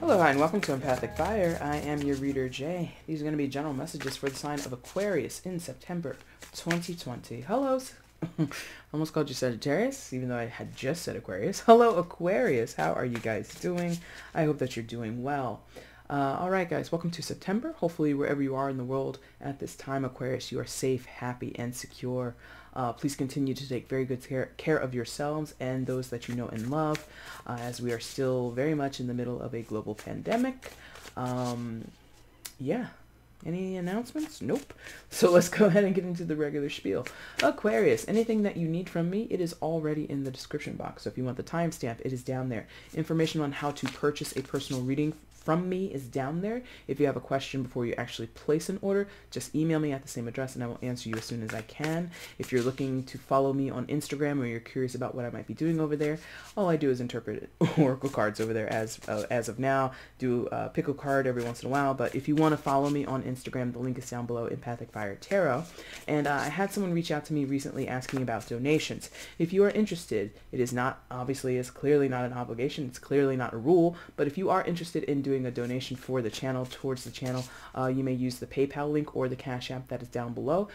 Hello, hi, and welcome to Empathic Fire. I am your reader, Jay. These are going to be general messages for the sign of Aquarius in September 2020. Hello. Almost called you Sagittarius, even though I had just said Aquarius. Hello, Aquarius. How are you guys doing? I hope that you're doing well. All right, guys, welcome to September. Hopefully, wherever you are in the world at this time, Aquarius, you are safe, happy, and secure. Please continue to take very good care of yourselves and those that you know and love, as we are still very much in the middle of a global pandemic. Yeah. Any announcements? Nope. So let's go ahead and get into the regular spiel. Aquarius, anything that you need from me, it is already in the description box. So if you want the timestamp, it is down there. Information on how to purchase a personal reading from me is down there. If you have a question before you actually place an order, just email me at the same address and I will answer you as soon as I can. If you're looking to follow me on Instagram or you're curious about what I might be doing over there, all I do is interpret oracle cards over there as of now. Do pick a card every once in a while, but if you want to follow me on Instagram, the link is down below, EmpathicFire Tarot. And I had someone reach out to me recently asking about donations. If you are interested, it is not, obviously, it's clearly not an obligation. It's clearly not a rule, but if you are interested in doing a donation for the channel, towards the channel, you may use the PayPal link or the Cash App that is down below.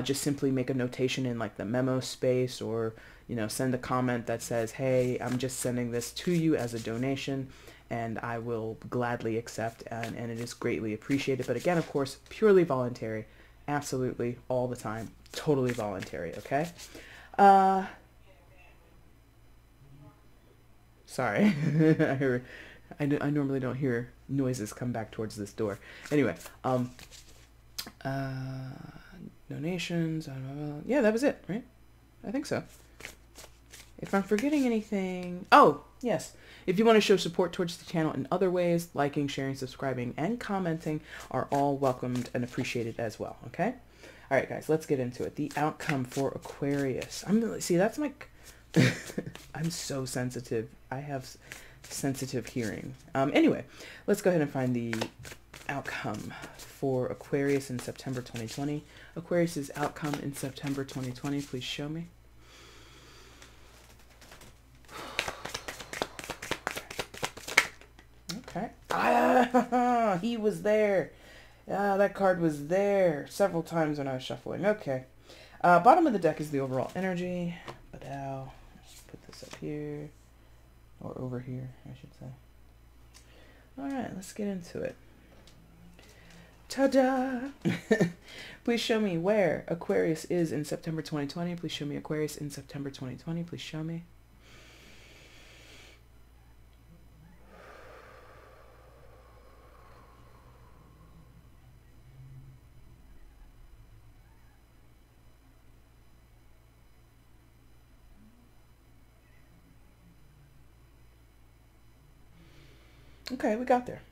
Just simply make a notation in like the memo space, or send a comment that says, hey, I'm just sending this to you as a donation, and I will gladly accept, and it is greatly appreciated. But again, of course, purely voluntary, absolutely all the time, totally voluntary. Okay. Sorry. I normally don't hear noises come back towards this door. Anyway, donations, yeah, that was it, right? I think so. If I'm forgetting anything, oh, yes. If you want to show support towards the channel in other ways, liking, sharing, subscribing, and commenting are all welcomed and appreciated as well, okay? All right, guys, let's get into it. The outcome for Aquarius. See, that's my... I'm so sensitive. I have sensitive hearing. Anyway, let's go ahead and find the outcome for Aquarius in September 2020. Aquarius's outcome in September 2020. Please show me. Okay. He was there. That card was there several times when I was shuffling. Okay. Bottom of the deck is the overall energy. Let's put this up here. Or over here, I should say. All right, let's get into it. Ta-da! Please show me where Aquarius is in September 2020. Please show me Aquarius in September 2020. Please show me. Okay, we got there.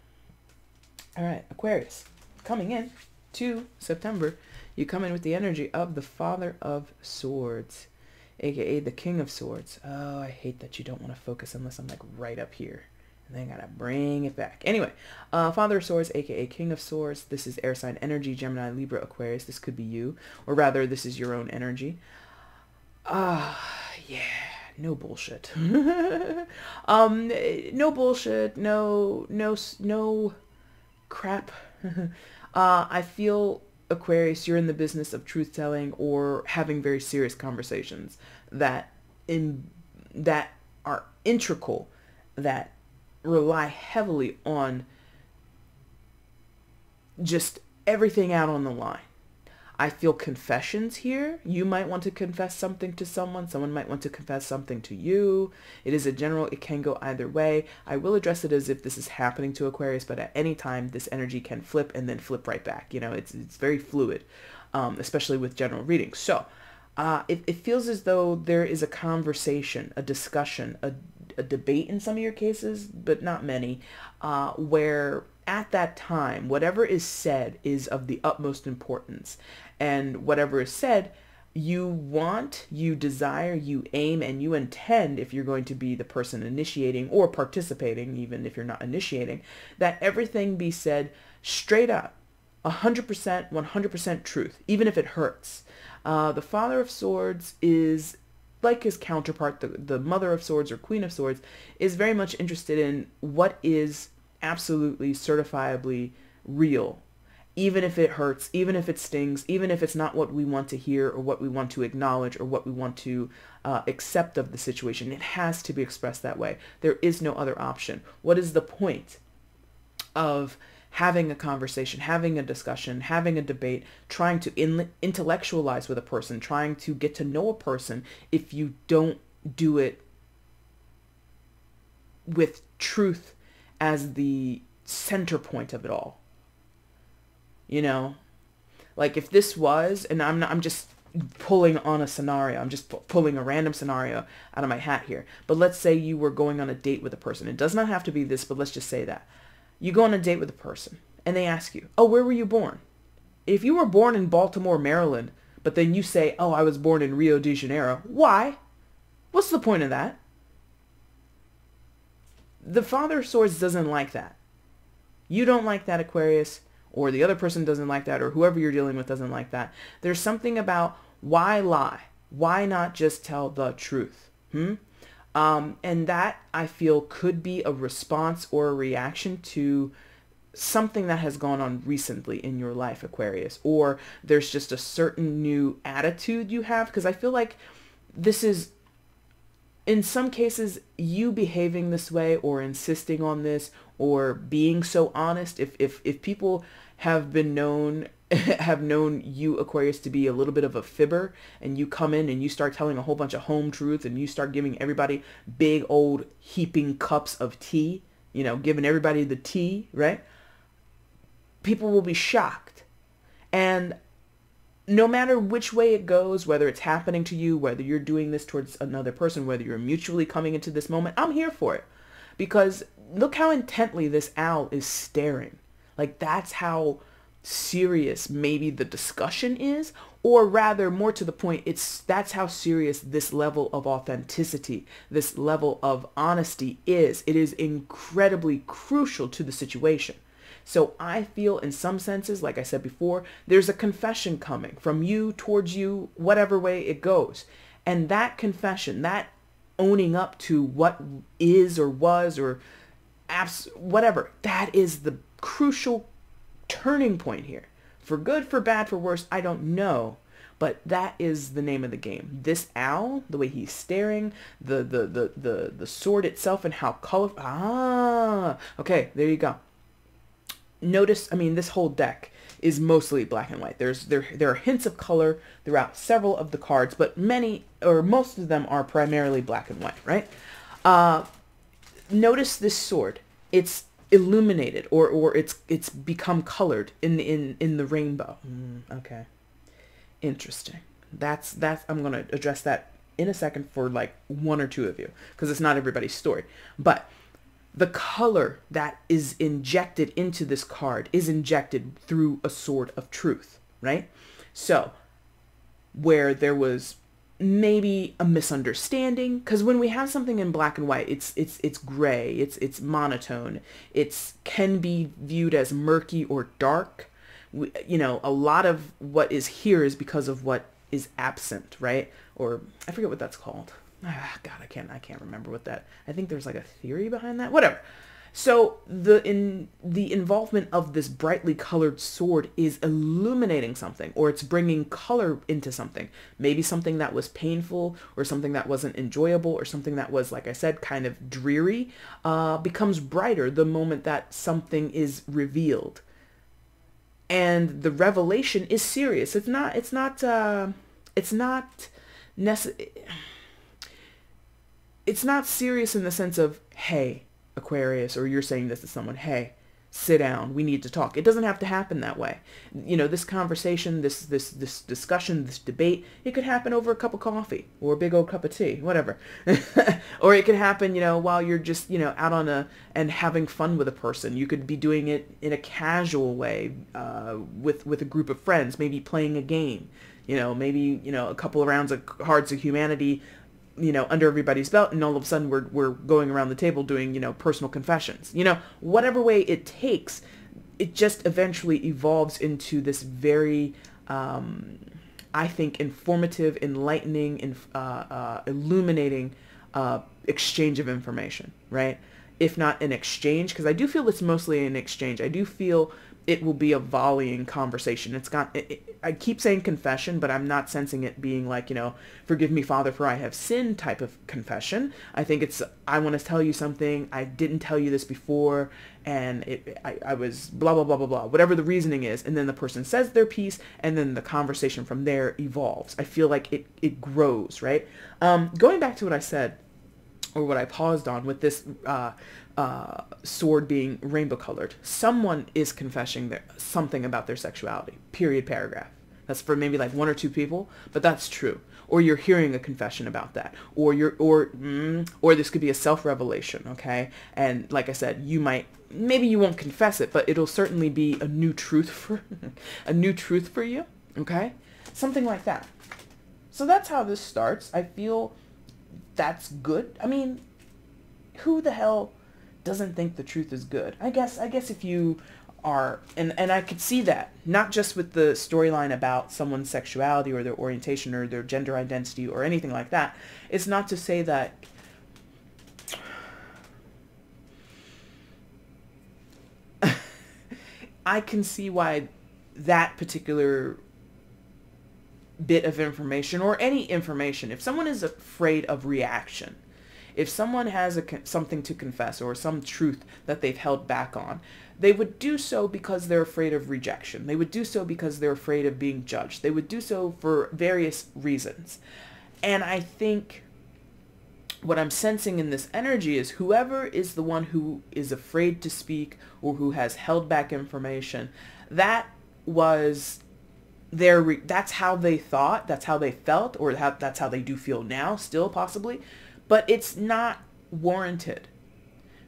All right, Aquarius, coming in to September, you come in with the energy of the Father of Swords, aka the King of Swords. Oh, I hate that you don't want to focus unless I'm like right up here. And then I gotta bring it back. Anyway, Father of Swords, aka King of Swords. This is air sign energy, Gemini, Libra, Aquarius. This could be you, or rather, this is your own energy. Yeah. No bullshit. No bullshit. No crap. I feel, Aquarius, you're in the business of truth telling or having very serious conversations that are integral, that rely heavily on just everything out on the line. I feel confessions here. You might want to confess something to someone. Someone might want to confess something to you. It is a general, it can go either way. I will address it as if this is happening to Aquarius, but at any time, this energy can flip and then flip right back. It's very fluid, especially with general readings. So it feels as though there is a conversation, a discussion, a debate in some of your cases, but not many, where at that time, whatever is said is of the utmost importance. And whatever is said, you want, you desire, you aim, and you intend, if you're going to be the person initiating or participating, even if you're not initiating, that everything be said straight up, 100%, 100% truth, even if it hurts. The Father of Swords is, like his counterpart, the Mother of Swords or Queen of Swords, is very much interested in what is absolutely certifiably real. Even if it hurts, even if it stings, even if it's not what we want to hear or what we want to acknowledge or what we want to accept of the situation, it has to be expressed that way. There is no other option. What is the point of having a conversation, having a discussion, having a debate, trying to intellectualize with a person, trying to get to know a person, if you don't do it with truth as the center point of it all? You know, like if this was, and I'm just pulling on a scenario, I'm just pulling a random scenario out of my hat here. But let's say you were going on a date with a person. It does not have to be this, but let's just say that. You go on a date with a person and they ask you, oh, where were you born? If you were born in Baltimore, Maryland, but then you say, oh, I was born in Rio de Janeiro. Why? What's the point of that? The Father of Swords doesn't like that. You don't like that, Aquarius, or the other person doesn't like that, or whoever you're dealing with doesn't like that. There's something about why lie? Why not just tell the truth? And that, I feel, could be a response or a reaction to something that has gone on recently in your life, Aquarius, or there's just a certain new attitude you have, because I feel like this is, in some cases, you behaving this way or insisting on this or being so honest. If people have been known, have known you, Aquarius, to be a little bit of a fibber, and you come in and you start telling a whole bunch of home truth and you start giving everybody big old heaping cups of tea, you know, giving everybody the tea, right? People will be shocked. And no matter which way it goes, whether it's happening to you, whether you're doing this towards another person, whether you're mutually coming into this moment, I'm here for it. Because look how intently this owl is staring. Like, that's how serious maybe the discussion is, or rather, more to the point, that's how serious this level of authenticity, this level of honesty is. It is incredibly crucial to the situation. So I feel, in some senses, like I said before, there's a confession coming from you towards you, whatever way it goes. And that confession, that owning up to what is or was or whatever, that is the crucial turning point here. For good, for bad, for worse, I don't know. But that is the name of the game. This owl, the way he's staring, the sword itself and how colorful. Okay, there you go. Notice, I mean, this whole deck is mostly black and white. There are hints of color throughout several of the cards, but many or most of them are primarily black and white, right? Notice this sword. It's illuminated, or it's become colored in the rainbow. Okay, interesting. That's I'm gonna address that in a second for like one or two of you, because it's not everybody's story, but the color that is injected into this card is injected through a sword of truth, right? So where there was maybe a misunderstanding, because when we have something in black and white, it's gray, it's monotone, can be viewed as murky or dark. You know, a lot of what is here is because of what is absent, right? Or I forget what that's called. God, I can't remember what that. I think there's like a theory behind that. Whatever. So the involvement of this brightly colored sword is illuminating something, or it's bringing color into something. Maybe something that was painful, or something that wasn't enjoyable, or something that was, like I said, kind of dreary, becomes brighter the moment that something is revealed. And the revelation is serious. It's not serious in the sense of, hey, Aquarius, or you're saying this to someone, hey, sit down, we need to talk. It doesn't have to happen that way. You know, this conversation, this discussion, this debate, it could happen over a cup of coffee or a big old cup of tea, whatever. Or it could happen, you know, while you're just, you know, out and having fun with a person. You could be doing it in a casual way, with a group of friends, maybe playing a game, you know, maybe, you know, a couple of rounds of Cards of Humanity, you know, under everybody's belt, and all of a sudden we're going around the table doing, you know, personal confessions. You know, whatever way it takes, it just eventually evolves into this very, I think, informative, enlightening, and illuminating exchange of information, right? if not an exchange, because I do feel it's mostly an exchange. I do feel it will be a volleying conversation. I keep saying confession, but I'm not sensing it being like, forgive me, Father, for I have sinned type of confession. I think it's, I want to tell you something. I didn't tell you this before, and I was blah, blah, blah, blah, blah, whatever the reasoning is. And then the person says their piece, and then the conversation from there evolves. I feel like it grows, right? Going back to what I said, or what I paused on with this sword being rainbow colored. Someone is confessing something about their sexuality, period, paragraph. That's for maybe like one or two people, but that's true. Or you're hearing a confession about that, or this could be a self-revelation, okay? And like I said, maybe you won't confess it, but it'll certainly be a new truth for you, okay? Something like that. So that's how this starts. I feel that's good. I mean, who the hell doesn't think the truth is good? I guess if you are, and I could see that, not just with the storyline about someone's sexuality or their orientation or their gender identity or anything like that. It's not to say that I can see why that particular bit of information, or any information, if someone is afraid of reaction, if someone has something to confess or some truth that they've held back on, they would do so because they're afraid of rejection. They would do so because they're afraid of being judged. They would do so for various reasons. And I think what I'm sensing in this energy is whoever is the one who is afraid to speak or who has held back information, that was that's how they thought, that's how they felt, or that's how they do feel now, still possibly. But it's not warranted,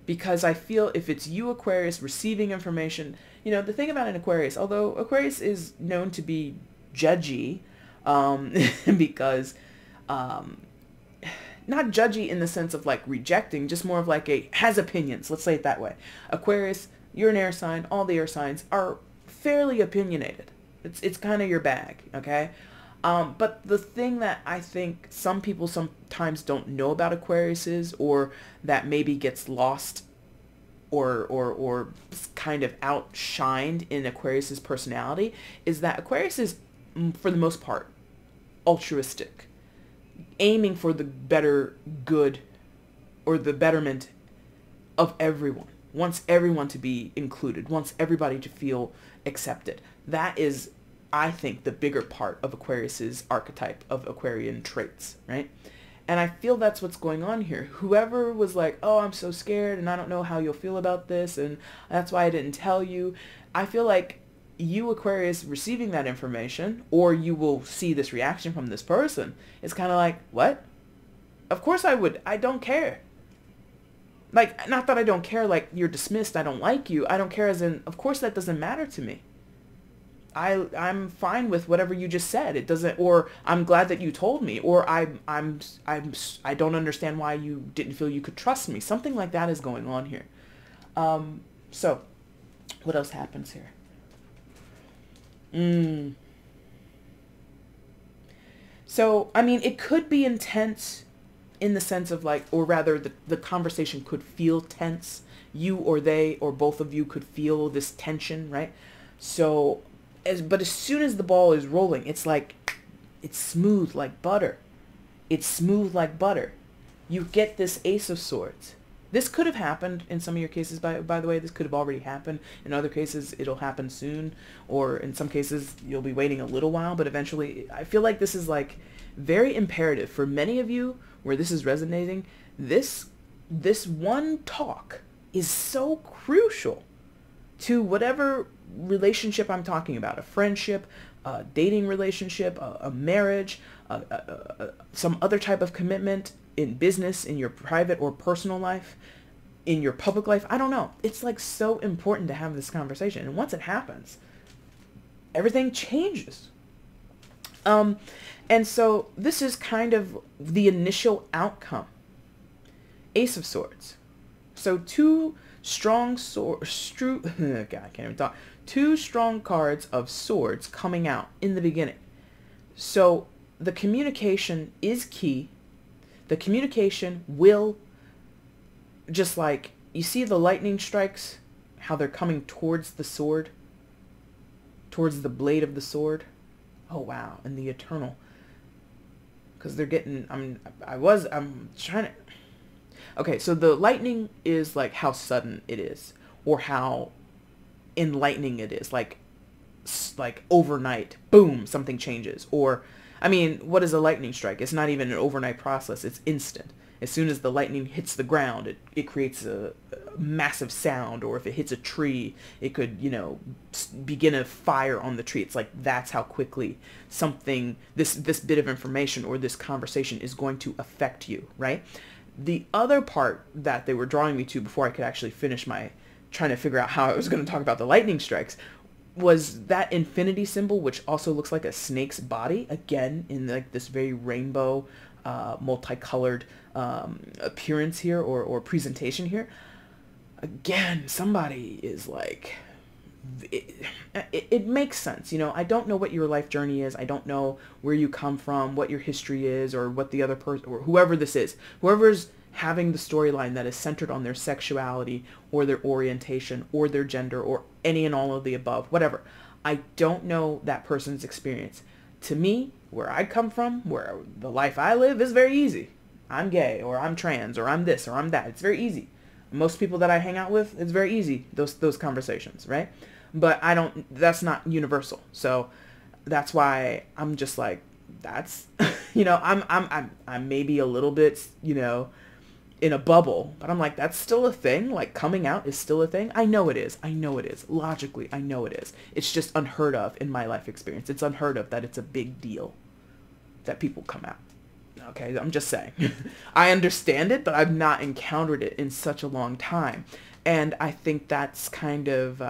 because I feel if it's you, Aquarius, receiving information, the thing about an Aquarius, although Aquarius is known to be judgy, because not judgy in the sense of like rejecting, just more of like has opinions, let's say it that way. Aquarius, you're an air sign, all the air signs are fairly opinionated. It's kind of your bag, okay? But the thing that I think some people sometimes don't know about Aquariuses, or that maybe gets lost or kind of outshined in Aquarius's personality, is that Aquarius is, for the most part, altruistic, aiming for the better good or the betterment of everyone, wants everyone to be included, wants everybody to feel accepted. That is, I think, the bigger part of Aquarius's archetype of Aquarian traits, right? And I feel that's what's going on here. Whoever was like, oh, I'm so scared and I don't know how you'll feel about this and that's why I didn't tell you. I feel like you, Aquarius, receiving that information, or you will see this reaction from this person, it's kind of like, what? Of course I would. I don't care. Like, not that I don't care, like you're dismissed, I don't like you. I don't care as in, of course that doesn't matter to me. I'm fine with whatever you just said. It doesn't, or I'm glad that you told me, or I don't understand why you didn't feel you could trust me. Something like that is going on here. So what else happens here? So, I mean, it could be intense in the sense of like, or rather the conversation could feel tense. You or they or both of you could feel this tension, right? So, but as soon as the ball is rolling, it's like, it's smooth like butter. It's smooth like butter. You get this Ace of Swords. This could have happened in some of your cases, by the way. This could have already happened. In other cases, it'll happen soon. Or in some cases, you'll be waiting a little while. But eventually, I feel like this is like very imperative for many of you where this is resonating. This one talk is so crucial to whatever relationship I'm talking about. A friendship, a dating relationship, a marriage, some other type of commitment, in business, in your private or personal life, in your public life. I don't know. It's like so important to have this conversation. And once it happens, everything changes. And so this is kind of the initial outcome. Ace of Swords. So two strong God, I can't even talk. Two strong cards of swords coming out in the beginning. So the communication is key. The communication will just like you see the lightning strikes, how they're coming towards the sword, towards the blade of the sword. Oh, wow. And the eternal. Because they're getting, I'm trying to, okay, so the lightning is like how sudden it is, or how enlightening it is, like overnight, boom, something changes. Or, I mean, what is a lightning strike? It's not even an overnight process. It's instant. As soon as the lightning hits the ground, it creates a massive sound. Or if it hits a tree, it could, you know, begin a fire on the tree. It's like, that's how quickly something, this bit of information or this conversation is going to affect you, right? The other part that they were drawing me to before I could actually finish my trying to figure out how I was going to talk about the lightning strikes was that infinity symbol, which also looks like a snake's body, again, in like this very rainbow, multicolored appearance here, or presentation here. Again, somebody is like, it makes sense. You know, I don't know what your life journey is. I don't know where you come from, what your history is, or what the other person, or whoever this is, whoever's having the storyline that is centered on their sexuality or their orientation or their gender or any and all of the above, whatever. I don't know that person's experience. To me, where I come from, where the life I live is very easy. I'm gay, or I'm trans, or I'm this, or I'm that. It's very easy. Most people that I hang out with, it's very easy, those conversations, right? But that's not universal. So that's why I'm just like, that's, you know, I'm maybe a little bit, you know, in a bubble, but I'm like, that's still a thing. Like, coming out is still a thing. I know it is. Logically, I know it is. It's just unheard of in my life experience. It's unheard of that it's a big deal that people come out. Okay, I'm just saying. I understand it, but I've not encountered it in such a long time. And I think that's kind of,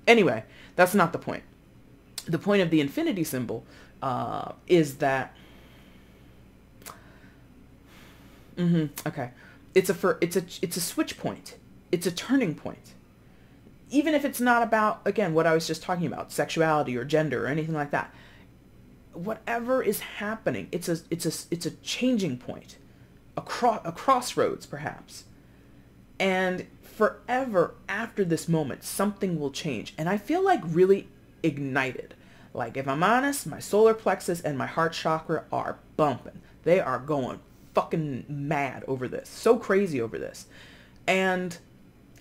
anyway, that's not the point. The point of the infinity symbol is that, okay, it's a switch point. It's a turning point. Even if it's not about, again, what I was just talking about, sexuality or gender or anything like that. Whatever is happening, it's a changing point, a crossroads perhaps. And forever after this moment, something will change. And I feel like really ignited. Like, if I'm honest, my solar plexus and my heart chakra are bumping. They are going fucking mad over this. So crazy over this. And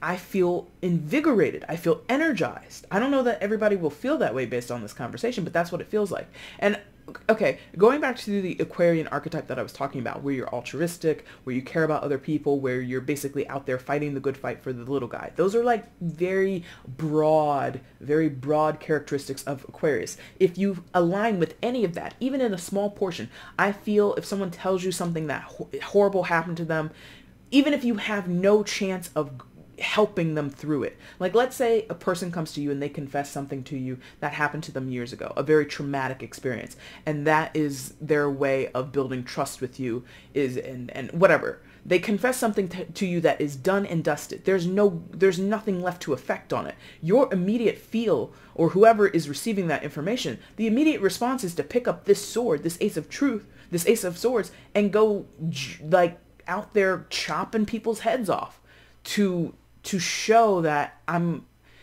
I feel invigorated. I feel energized. I don't know that everybody will feel that way based on this conversation, but that's what it feels like. And okay, going back to the Aquarian archetype that I was talking about, where you're altruistic, where you care about other people, where you're basically out there fighting the good fight for the little guy. Those are like very broad characteristics of Aquarius. If you align with any of that, even in a small portion, I feel if someone tells you something that horrible happened to them, even if you have no chance of helping them through it. Like, let's say a person comes to you and they confess something to you that happened to them years ago, a very traumatic experience, and that is their way of building trust with you, and whatever. They confess something to you that is done and dusted. There's nothing left to affect on it. Your immediate feel, or whoever is receiving that information, the immediate response is to pick up this sword, this ace of truth, this ace of swords, and go like out there chopping people's heads off to show that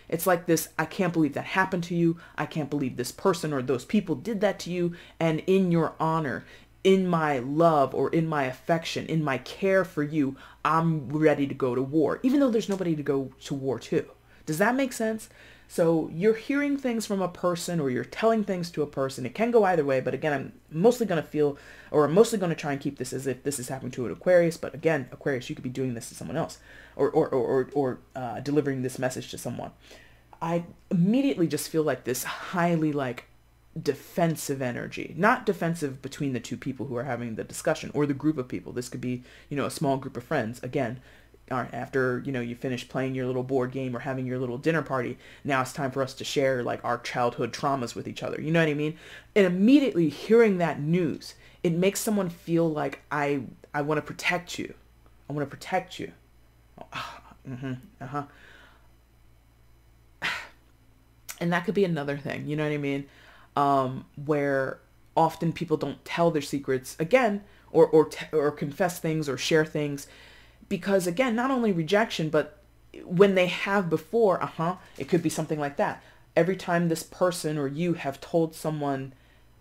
it's like this, I can't believe that happened to you. I can't believe this person or those people did that to you. And in your honor, in my love or in my affection, in my care for you, I'm ready to go to war, even though there's nobody to go to war to. Does that make sense? So you're hearing things from a person, or you're telling things to a person. It can go either way, but again, I'm mostly going to try and keep this as if this is happening to an Aquarius. But again, Aquarius, you could be doing this to someone else, or delivering this message to someone. I immediately just feel like this highly like defensive energy, not defensive between the two people who are having the discussion or the group of people. This could be, you know, a small group of friends. Again, after, you know, you finish playing your little board game or having your little dinner party, now it's time for us to share like our childhood traumas with each other. You know what I mean? And immediately hearing that news, it makes someone feel like I want to protect you. I want to protect you. And that could be another thing, you know what I mean? Where often people don't tell their secrets again, or confess things or share things Because again, not only rejection, but when they have before, it could be something like that. Every time this person or you have told someone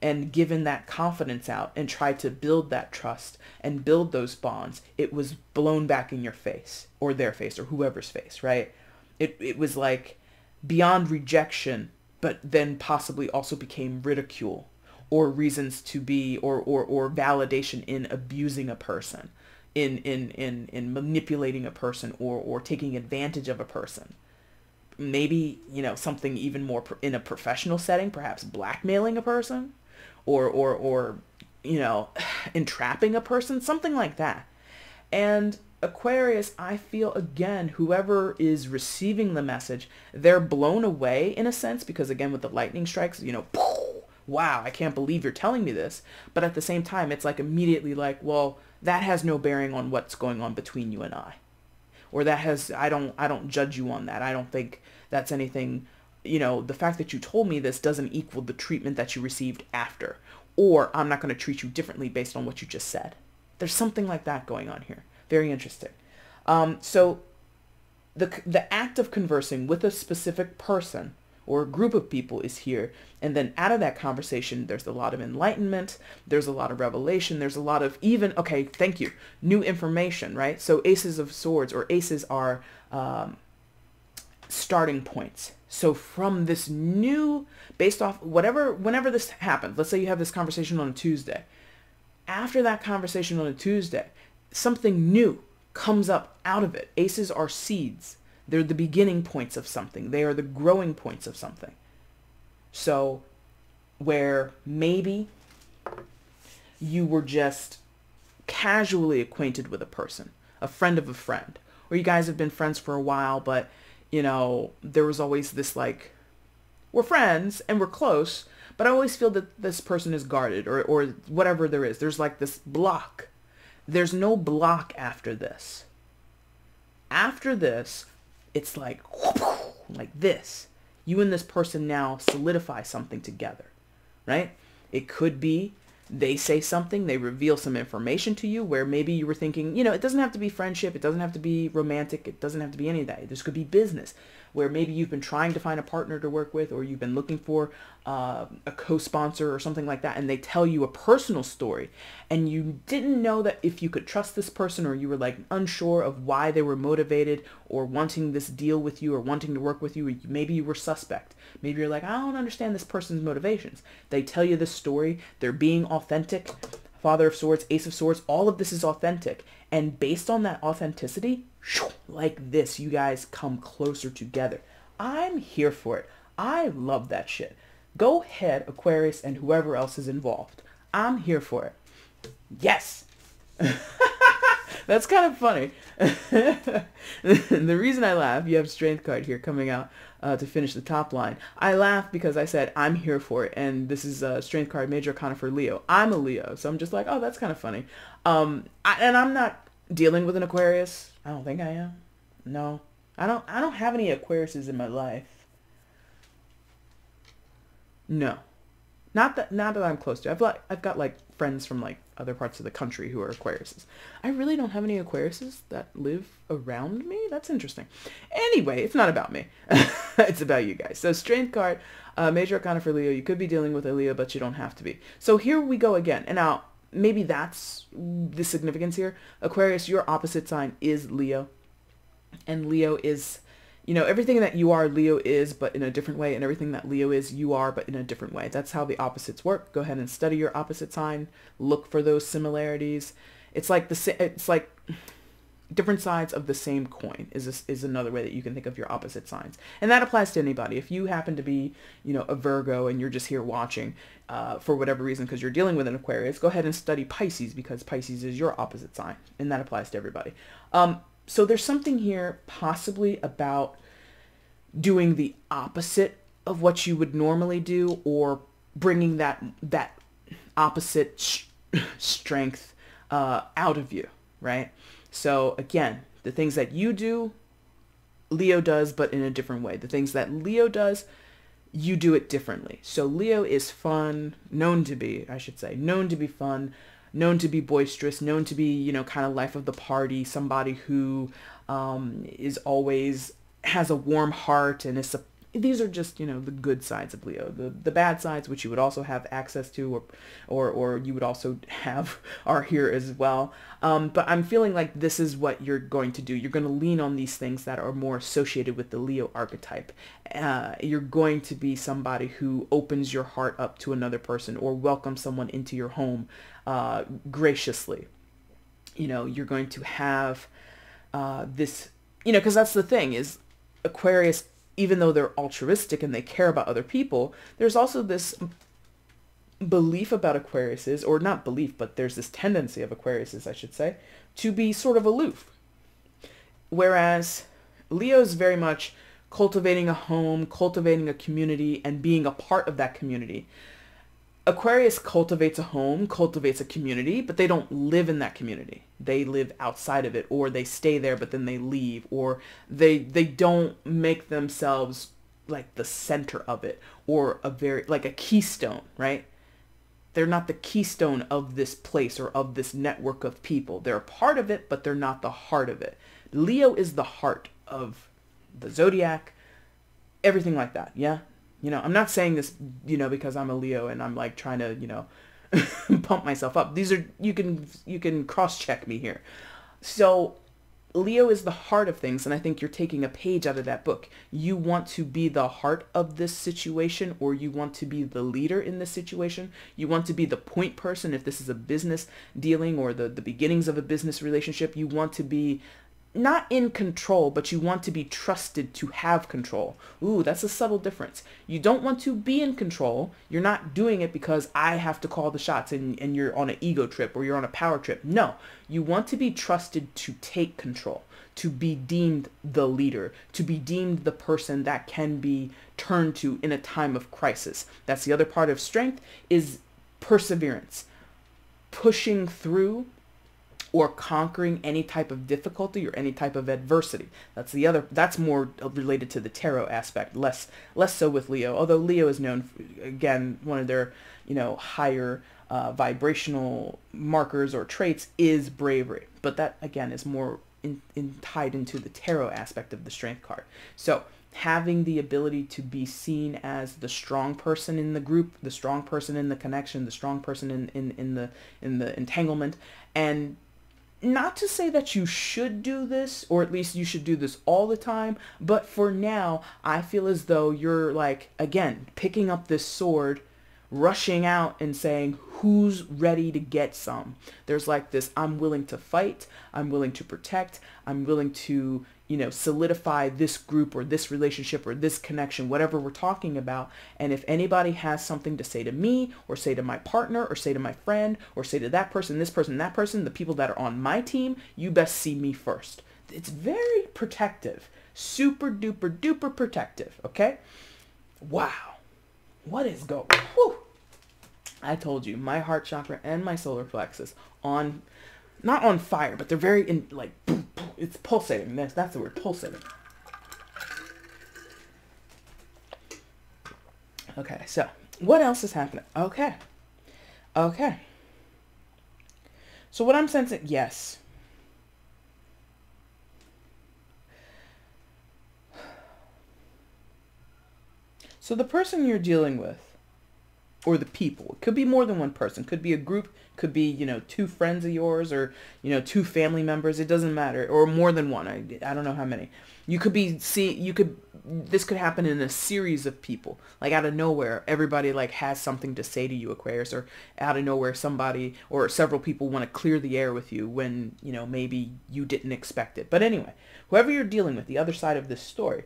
and given that confidence out and tried to build that trust and build those bonds, it was blown back in your face or their face or whoever's face, right? It was like beyond rejection, but then possibly also became ridicule or reasons to be or validation in abusing a person, in manipulating a person or taking advantage of a person. Maybe, something even more in a professional setting, perhaps blackmailing a person or entrapping a person, something like that. And Aquarius, I feel again, whoever is receiving the message, they're blown away in a sense because again, with the lightning strikes, wow, I can't believe you're telling me this. But at the same time, it's like immediately like, well, that has no bearing on what's going on between you and I. Or I don't judge you on that. I don't think that's anything, the fact that you told me this doesn't equal the treatment that you received after. Or I'm not going to treat you differently based on what you just said. There's something like that going on here. Very interesting. So the act of conversing with a specific person or a group of people is here. And then out of that conversation, there's a lot of enlightenment. There's a lot of revelation. There's a lot of new information, right? So aces of swords or aces are starting points. So from this new, based off whenever this happens, let's say you have this conversation on a Tuesday. After that conversation on a Tuesday, something new comes up out of it. Aces are seeds. They're the beginning points of something. They are the growing points of something. So where maybe you were just casually acquainted with a person, a friend of a friend, or you guys have been friends for a while, but there was always this like, we're friends and we're close, but I always feel that this person is guarded or whatever there is. There's like this block. There's no block after this. After this, it's like this. You and this person now solidify something together, right? It could be they say something, they reveal some information to you where maybe you were thinking, it doesn't have to be friendship, it doesn't have to be romantic, it doesn't have to be any of that. This could be business, where maybe you've been trying to find a partner to work with, or you've been looking for a co-sponsor or something like that, and they tell you a personal story, and you didn't know that if you could trust this person, or you were like unsure of why they were motivated or wanting this deal with you or wanting to work with you, or maybe you were suspect. Maybe you're like, I don't understand this person's motivations. They tell you this story, they're being authentic. Father of Swords, Ace of Swords, all of this is authentic. And based on that authenticity, like this, you guys come closer together. I'm here for it. I love that shit. Go ahead, Aquarius, and whoever else is involved. I'm here for it. Yes. That's kind of funny. The reason I laugh, you have Strength card here coming out to finish the top line. I laugh because I said, I'm here for it. And this is a Strength card, Major Arcana for Leo. I'm a Leo, so I'm just like, oh, that's kind of funny. And I'm not dealing with an Aquarius. I don't think I am. No. I don't have any Aquariuses in my life. No. Not that I'm close to. I've got like friends from like other parts of the country who are Aquariuses. I really don't have any Aquariuses that live around me. That's interesting. Anyway, it's not about me. It's about you guys. So Strength card, Major Arcana for Leo. You could be dealing with a Leo, but you don't have to be. So here we go again. And now maybe that's the significance here. Aquarius, your opposite sign is Leo. And Leo is, everything that you are, Leo is, but in a different way. And everything that Leo is, you are, but in a different way. That's how the opposites work. Go ahead and study your opposite sign. Look for those similarities. It's like different sides of the same coin is another way that you can think of your opposite signs. And that applies to anybody. If you happen to be, a Virgo and you're just here watching for whatever reason because you're dealing with an Aquarius, go ahead and study Pisces because Pisces is your opposite sign. And that applies to everybody. So there's something here possibly about doing the opposite of what you would normally do, or bringing that opposite strength out of you, right? So again, the things that you do, Leo does, but in a different way. The things that Leo does, you do it differently. So Leo is fun, known to be fun, known to be boisterous, known to be, you know, kind of life of the party, somebody who is always has a warm heart and is these are just, you know, the good sides of Leo. The bad sides, which you would also have access to, or you would also have, are here as well. But I'm feeling like this is what you're going to do. You're going to lean on these things that are more associated with the Leo archetype. You're going to be somebody who opens your heart up to another person or welcomes someone into your home graciously. You know, you're going to have this, you know, because that's the thing is Aquarius, even though they're altruistic and they care about other people, there's also this belief about Aquariuses, or not belief, but there's this tendency of Aquariuses, I should say, to be sort of aloof. Whereas Leo's very much cultivating a home, cultivating a community, and being a part of that community. Aquarius cultivates a home, cultivates a community, but they don't live in that community. They live outside of it, or they stay there, but then they leave, or they don't make themselves like the center of it, or like a keystone, right? They're not the keystone of this place or of this network of people. They're a part of it, but they're not the heart of it. Leo is the heart of the zodiac, everything like that. Yeah. You know, I'm not saying this, you know, because I'm a Leo and I'm like trying to, you know, pump myself up. These are, you can cross-check me here. So Leo is the heart of things, and I think you're taking a page out of that book. You want to be the heart of this situation, or you want to be the leader in this situation. You want to be the point person if this is a business dealing or the beginnings of a business relationship. You want to be not in control, but you want to be trusted to have control. Ooh, that's a subtle difference. You don't want to be in control. You're not doing it because I have to call the shots and you're on an ego trip or you're on a power trip. No, you want to be trusted to take control, to be deemed the leader, to be deemed the person that can be turned to in a time of crisis. That's the other part of strength, is perseverance, pushing through or conquering any type of difficulty or any type of adversity. That's more related to the tarot aspect, less so with Leo. Although Leo is known, again, one of their, you know, higher vibrational markers or traits is bravery. But that, again, is more tied into the tarot aspect of the strength card. So having the ability to be seen as the strong person in the group, the strong person in the connection, the strong person in the entanglement, and not to say that you should do this, or at least you should do this all the time, but for now, I feel as though you're like, again, picking up this sword, rushing out and saying, who's ready to get some? There's like this, I'm willing to fight, I'm willing to protect, I'm willing to, you know, solidify this group or this relationship or this connection, whatever we're talking about. And if anybody has something to say to me or say to my partner or say to my friend or say to that person, this person, that person, the people that are on my team, you best see me first. It's very protective, super duper duper protective. Okay. Wow. What is going? Whew. I told you, my heart chakra and my solar plexus on, not on fire, but they're very in, like, it's pulsating. That's the word, pulsating. Okay, so what else is happening? Okay. So what I'm sensing, yes. So the person you're dealing with, or the people, it could be more than one person, could be a group, could be, you know, two friends of yours, or, you know, two family members, it doesn't matter, or more than one, I don't know how many. This could happen in a series of people, like out of nowhere, everybody like has something to say to you, Aquarius, or out of nowhere somebody or several people want to clear the air with you when, you know, maybe you didn't expect it. But anyway, whoever you're dealing with, the other side of this story,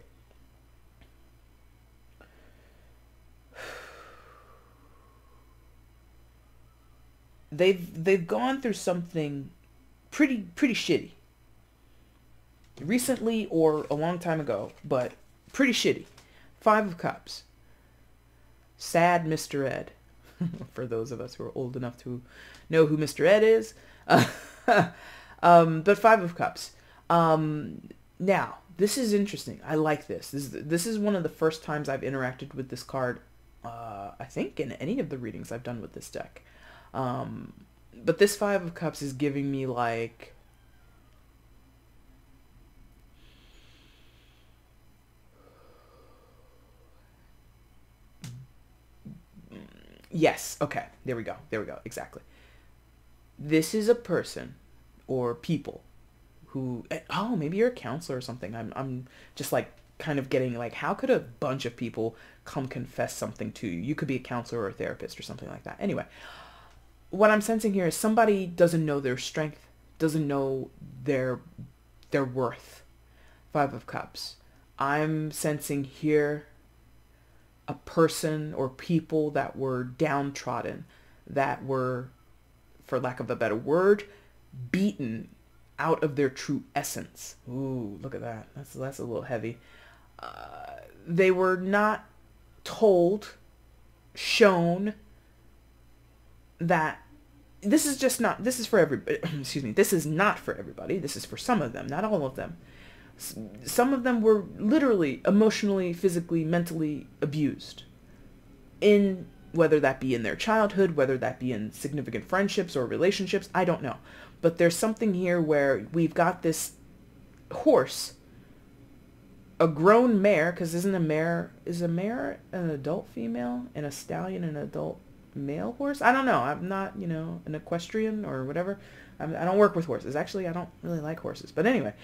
they've gone through something pretty shitty recently or a long time ago, but pretty shitty. 5 of Cups. Sad Mr. Ed. For those of us who are old enough to know who Mr. Ed is. But 5 of Cups. Now, this is interesting. I like this. This is one of the first times I've interacted with this card, I think, in any of the readings I've done with this deck. But this Five of Cups is giving me like, yes, okay, there we go, exactly. This is a person or people who, oh, maybe you're a counselor or something. I'm just like kind of getting like, how could a bunch of people come confess something to you? You could be a counselor or a therapist or something like that. Anyway, what I'm sensing here is somebody doesn't know their strength, doesn't know their worth. Five of Cups. I'm sensing here a person or people that were downtrodden, that were, for lack of a better word, beaten out of their true essence. Ooh, look at that. That's a little heavy. They were not told, shown that this is for everybody. Excuse me. This is not for everybody. This is for some of them, not all of them. Some of them were literally, emotionally, physically, mentally abused. In whether that be in their childhood, whether that be in significant friendships or relationships, I don't know. But there's something here where we've got this horse, a grown mare, because is a mare an adult female and a stallion an adult male horse? I don't know. I'm not, an equestrian or whatever. I don't work with horses. Actually, I don't really like horses. But anyway,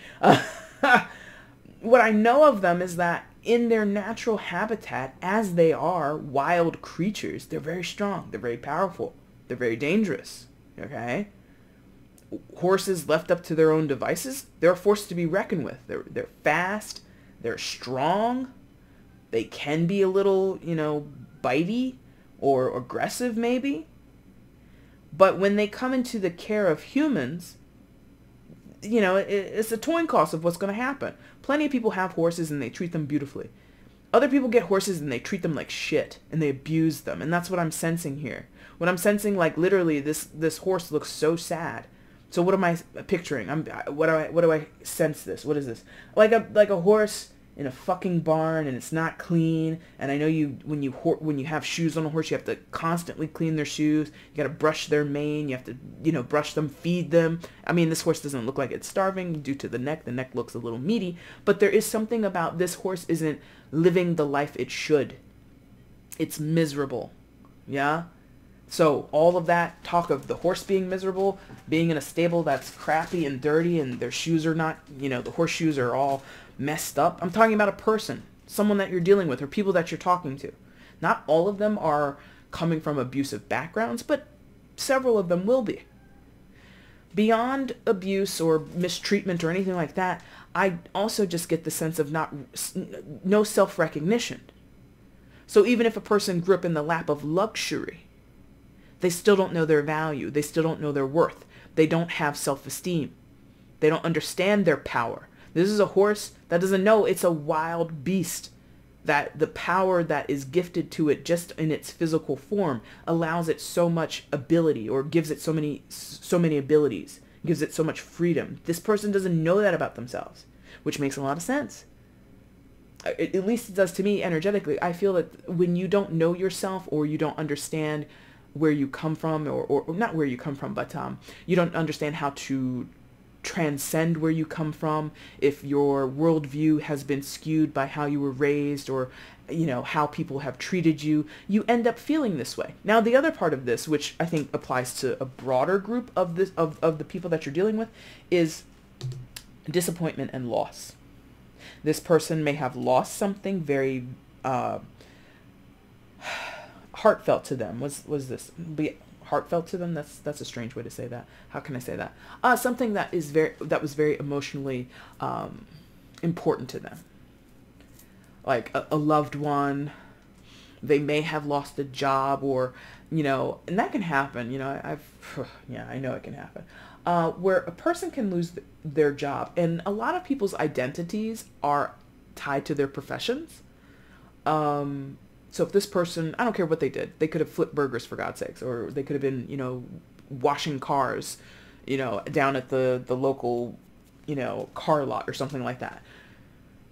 what I know of them is that in their natural habitat, as they are wild creatures, they're very strong. They're very powerful. They're very dangerous. Okay? Horses left up to their own devices, they're a force to be reckoned with. They're fast. They're strong. They can be a little, bitey or aggressive maybe. But when they come into the care of humans, it's a coin toss of what's going to happen. Plenty of people have horses and they treat them beautifully. Other people get horses and they treat them like shit and they abuse them. And that's what I'm sensing here. What I'm sensing, like literally, this horse looks so sad. So what am I picturing? What do I sense this? What is this? Like a horse in a fucking barn and it's not clean. And I know when you have shoes on a horse, you have to constantly clean their shoes. You got to brush their mane. You have to brush them, feed them. I mean, this horse doesn't look like it's starving due to the neck. The neck looks a little meaty, but there is something about this horse isn't living the life it should. It's miserable. Yeah. So all of that talk of the horse being miserable, being in a stable that's crappy and dirty and their shoes are not, the horseshoes are all messed up. I'm talking about a person, someone that you're dealing with or people that you're talking to. Not all of them are coming from abusive backgrounds, but several of them will be. Beyond abuse or mistreatment or anything like that, I also just get the sense of no self-recognition. So even if a person grew up in the lap of luxury, they still don't know their value. They still don't know their worth. They don't have self-esteem. They don't understand their power. This is a horse that doesn't know it's a wild beast, that the power that is gifted to it just in its physical form allows it so much ability, or gives it so many abilities, gives it so much freedom. This person doesn't know that about themselves, which makes a lot of sense. At least it does to me energetically. I feel that when you don't know yourself or you don't understand where you come from, or not where you come from, but you don't understand how to transcend where you come from, if your worldview has been skewed by how you were raised or how people have treated you, you end up feeling this way. Now the other part of this, which I think applies to a broader group of the people that you're dealing with, is disappointment and loss. This person may have lost something very heartfelt to them. Was this be heartfelt to them? That's a strange way to say that. How can I say that? Something that was very emotionally important to them, like a loved one. They may have lost a job, or and that can happen. I know it can happen. Where a person can lose their job, and a lot of people's identities are tied to their professions. So if this person, I don't care what they did, they could have flipped burgers, for God's sakes, or they could have been, washing cars, down at the local, car lot or something like that.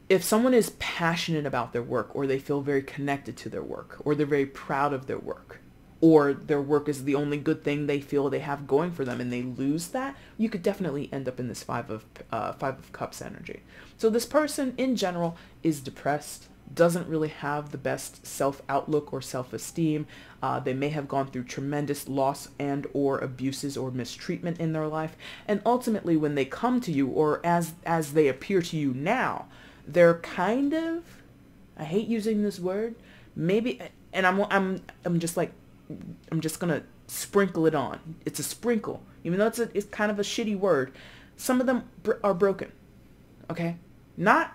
If someone is passionate about their work, or they feel very connected to their work, or they're very proud of their work, or their work is the only good thing they feel they have going for them and they lose that, you could definitely end up in this Five of Cups energy. So this person in general is depressed, doesn't really have the best self-outlook or self-esteem. They may have gone through tremendous loss and or abuses or mistreatment in their life. And ultimately when they come to you, or as they appear to you now, they're kind of, I hate using this word, maybe, and I'm just gonna sprinkle it on. It's a sprinkle, even though it's kind of a shitty word. Some of them are broken, okay? Not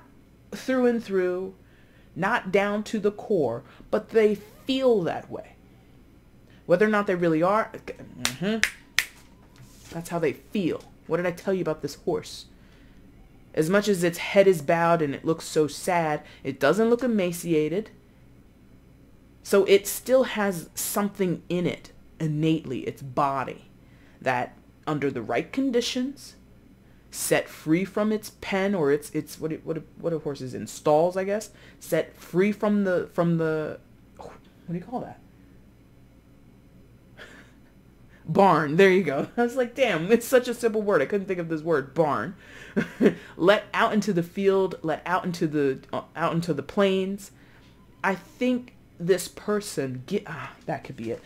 through and through, not down to the core, but they feel that way. Whether or not they really are, that's how they feel. What did I tell you about this horse? As much as its head is bowed and it looks so sad, it doesn't look emaciated. So it still has something in it innately, its body, that under the right conditions, set free from its pen, or its what are horses in, stalls, I guess, set free from the what do you call that? Barn. There you go. I was like, damn, it's such a simple word. I couldn't think of this word, barn. Let out into the field, let out into the plains. I think this person that could be it.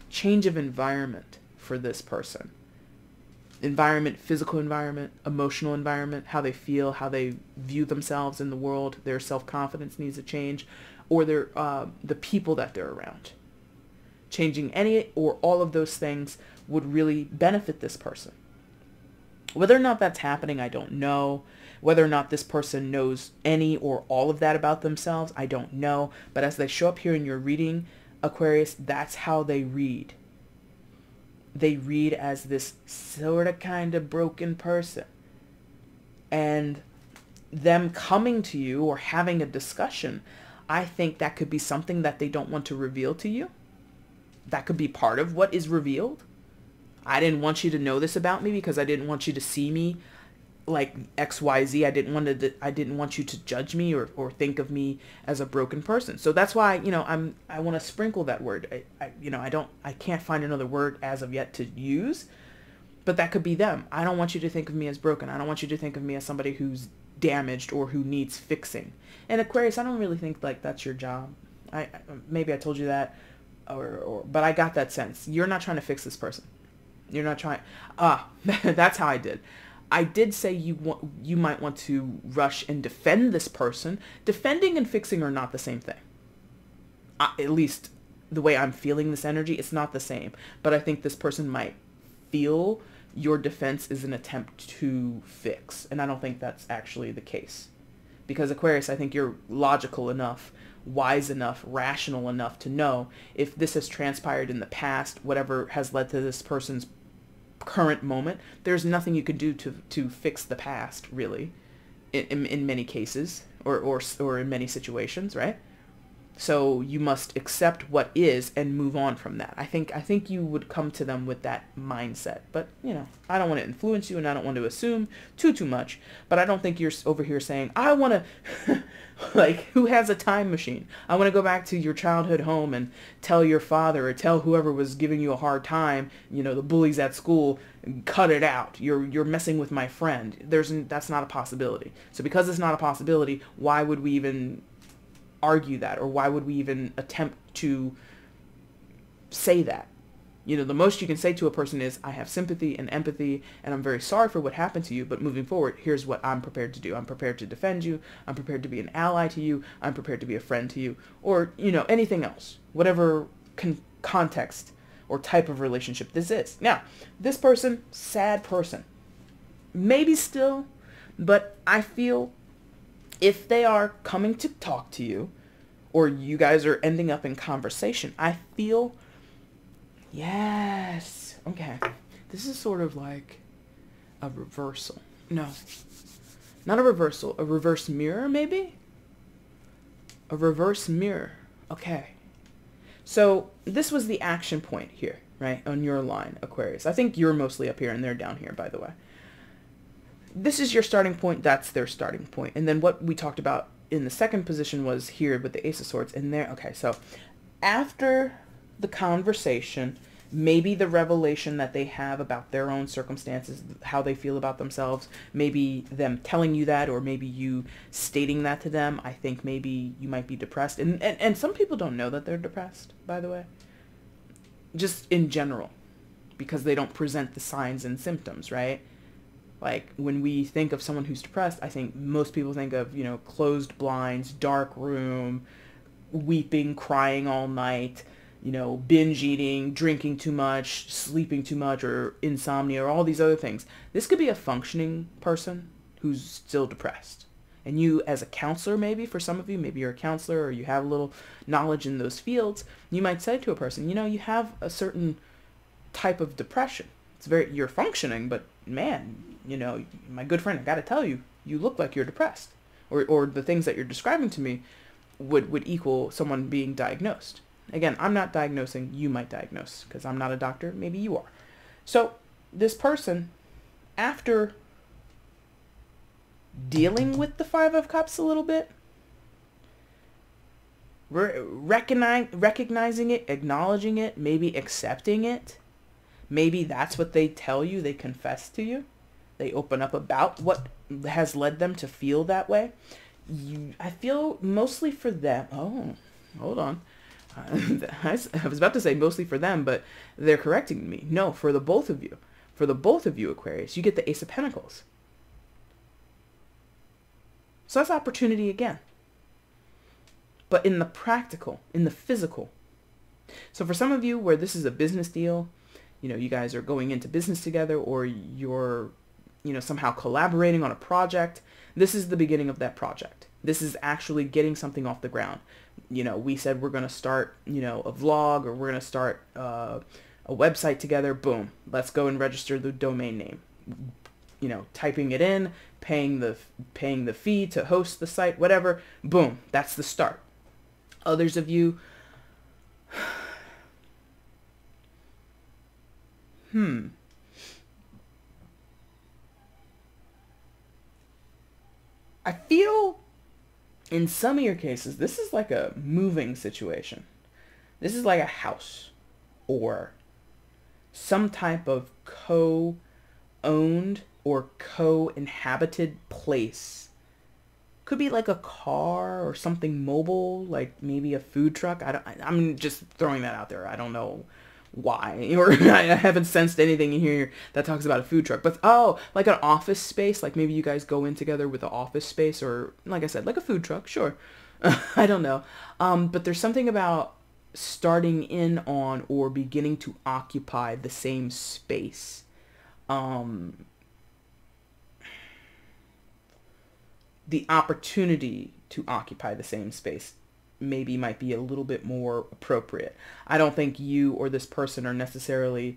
Change of environment for this person. Environment, physical environment, emotional environment, how they feel, how they view themselves in the world, their self-confidence needs to change, or the people that they're around. Changing any or all of those things would really benefit this person. Whether or not that's happening, I don't know. Whether or not this person knows any or all of that about themselves, I don't know. But as they show up here in your reading, Aquarius, that's how they read. They read as this sort of kind of broken person. And them coming to you or having a discussion, I think that could be something that they don't want to reveal to you. That could be part of what is revealed. I didn't want you to know this about me because I didn't want you to see me like XYZ. I didn't want you to judge me or think of me as a broken person. So that's why, I want to sprinkle that word. I can't find another word as of yet to use, but that could be them. I don't want you to think of me as broken. I don't want you to think of me as somebody who's damaged or who needs fixing. And Aquarius, I don't really think like that's your job. Maybe I told you that, but I got that sense. You're not trying to fix this person. You're not trying. That's how I did. I did say you might want to rush and defend this person. Defending and fixing are not the same thing. At least the way I'm feeling this energy, it's not the same. But I think this person might feel your defense is an attempt to fix. And I don't think that's actually the case. Because Aquarius, I think you're logical enough, wise enough, rational enough to know if this has transpired in the past, whatever has led to this person's current moment, there's nothing you can do to fix the past, really, in many cases, or in many situations, right? So you must accept what is and move on from that. I think you would come to them with that mindset. But, I don't want to influence you and I don't want to assume too much. But I don't think you're over here saying, I want to, like, who has a time machine? I want to go back to your childhood home and tell your father or tell whoever was giving you a hard time, the bullies at school, cut it out. You're messing with my friend. That's not a possibility. So because it's not a possibility, why would we even argue that, or why would we even attempt to say that? The most you can say to a person is, I have sympathy and empathy and I'm very sorry for what happened to you, but moving forward, here's what I'm prepared to do. I'm prepared to defend you. I'm prepared to be an ally to you. I'm prepared to be a friend to you, or anything else, whatever context or type of relationship this is. Now, this person, sad person, maybe still, but I feel if they are coming to talk to you or you guys are ending up in conversation, I feel, yes, okay, this is sort of like a reversal. No, not a reversal, a reverse mirror maybe? A reverse mirror. Okay. So this was the action point here, right, on your line, Aquarius. I think you're mostly up here and they're down here, by the way. This is your starting point. That's their starting point. And then what we talked about in the second position was here with the Ace of Swords. And there, okay, so after the conversation, maybe the revelation that they have about their own circumstances, how they feel about themselves, maybe them telling you that, or maybe you stating that to them. I think maybe you might be depressed. And some people don't know that they're depressed, by the way. Just in general, because they don't present the signs and symptoms, right? Like, when we think of someone who's depressed, I think most people think of, you know, closed blinds, dark room, weeping, crying all night, you know, binge eating, drinking too much, sleeping too much, or insomnia, or all these other things. This could be a functioning person who's still depressed. And you, as a counselor, maybe for some of you, maybe you're a counselor or you have a little knowledge in those fields, you might say to a person, you know, you have a certain type of depression. It's you're functioning, but man, you know, my good friend, I got to tell you, you look like you're depressed. Or the things that you're describing to me would equal someone being diagnosed. Again, I'm not diagnosing, you might diagnose, because I'm not a doctor, maybe you are. So this person, after dealing with the Five of Cups a little bit, recognizing it, acknowledging it, maybe accepting it, maybe that's what they tell you, they confess to you, they open up about what has led them to feel that way. I feel mostly for them, oh, hold on. I was about to say mostly for them, but they're correcting me. No, for the both of you. For the both of you, Aquarius, you get the Ace of Pentacles. So that's opportunity again. But in the practical, in the physical. So for some of you where this is a business deal, you know, you guys are going into business together, or you're, you know, somehow collaborating on a project, this is the beginning of that project. This is actually getting something off the ground. You know, we said we're going to start, you know, a vlog, or we're going to start a website together. Boom. Let's go and register the domain name. You know, typing it in, paying the fee to host the site, whatever. Boom. That's the start. Others of you, I feel in some of your cases, this is like a moving situation. This is like a house or some type of co-owned or co-inhabited place. Could be like a car or something mobile, like maybe a food truck. I'm just throwing that out there. I don't know why, or I haven't sensed anything in here that talks about a food truck, but like an office space, like maybe you guys go in together with an office space, or like I said, like a food truck, sure. I don't know. But there's something about starting in on or beginning to occupy the same space. The opportunity to occupy the same space maybe might be a little bit more appropriate. I don't think you or this person are necessarily,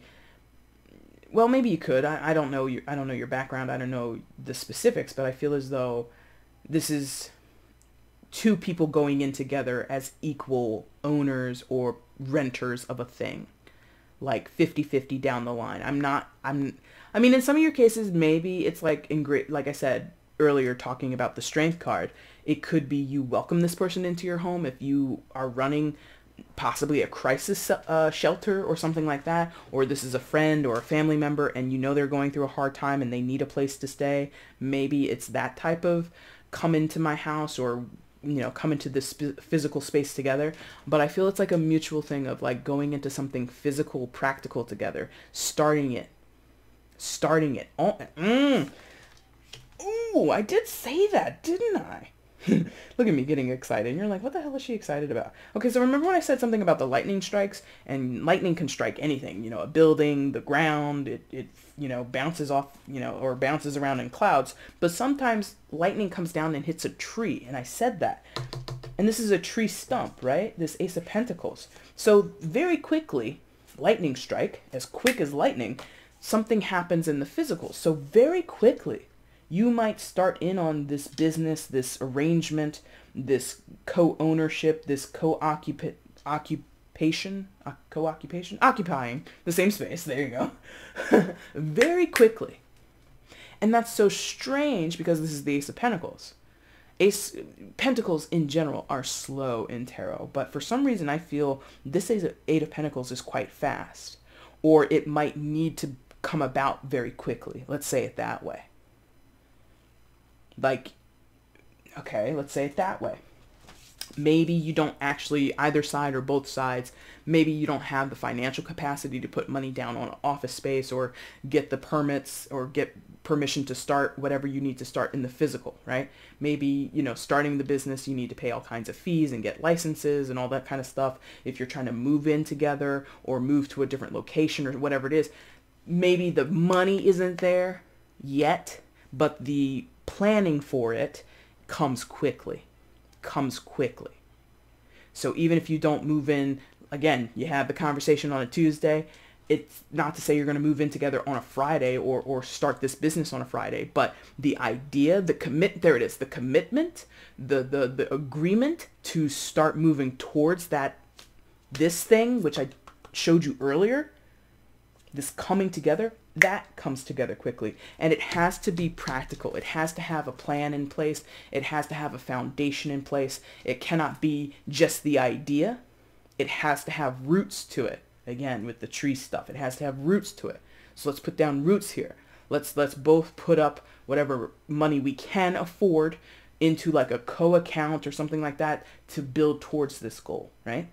well, maybe you could. I don't know I don't know your background. I don't know the specifics, but I feel as though this is two people going in together as equal owners or renters of a thing, like 50-50 down the line. I mean, in some of your cases, maybe it's like like I said earlier, talking about the Strength card, it could be you welcome this person into your home if you are running possibly a crisis shelter or something like that, or this is a friend or a family member and you know they're going through a hard time and they need a place to stay. Maybe it's that type of come into my house, or you know, come into this physical space together. But I feel it's like a mutual thing of like going into something physical, practical together, starting it. Ooh, I did say that, didn't I? Look at me getting excited. And you're like, what the hell is she excited about? Okay, so remember when I said something about the lightning strikes? And lightning can strike anything, you know, a building, the ground, it you know, bounces off, you know, or bounces around in clouds. But sometimes lightning comes down and hits a tree. And I said that. And this is a tree stump, right? This Ace of Pentacles. So very quickly, lightning strike, as quick as lightning, something happens in the physical. So very quickly, you might start in on this business, this arrangement, this co-ownership, this occupying the same space. There you go. Very quickly. And that's so strange because this is the Ace of Pentacles. Ace Pentacles in general are slow in tarot, but for some reason I feel this Eight of Pentacles is quite fast, or it might need to come about very quickly. Let's say it that way. Like, okay, let's say it that way. Maybe you don't actually, either side or both sides, maybe you don't have the financial capacity to put money down on office space or get the permits or get permission to start whatever you need to start in the physical, right? Maybe, you know, starting the business, you need to pay all kinds of fees and get licenses and all that kind of stuff. If you're trying to move in together or move to a different location or whatever it is, maybe the money isn't there yet, but the planning for it comes quickly. So even if you don't move in, again, you have the conversation on a Tuesday, it's not to say you're going to move in together on a Friday or start this business on a Friday, but the idea, the commitment, the agreement to start moving towards this thing, which I showed you earlier, this coming together, that comes together quickly. And it has to be practical. It has to have a plan in place. It has to have a foundation in place. It cannot be just the idea. It has to have roots to it. Again, with the tree stuff, it has to have roots to it. So let's put down roots here. Let's both put up whatever money we can afford into like a co-account or something like that to build towards this goal, right?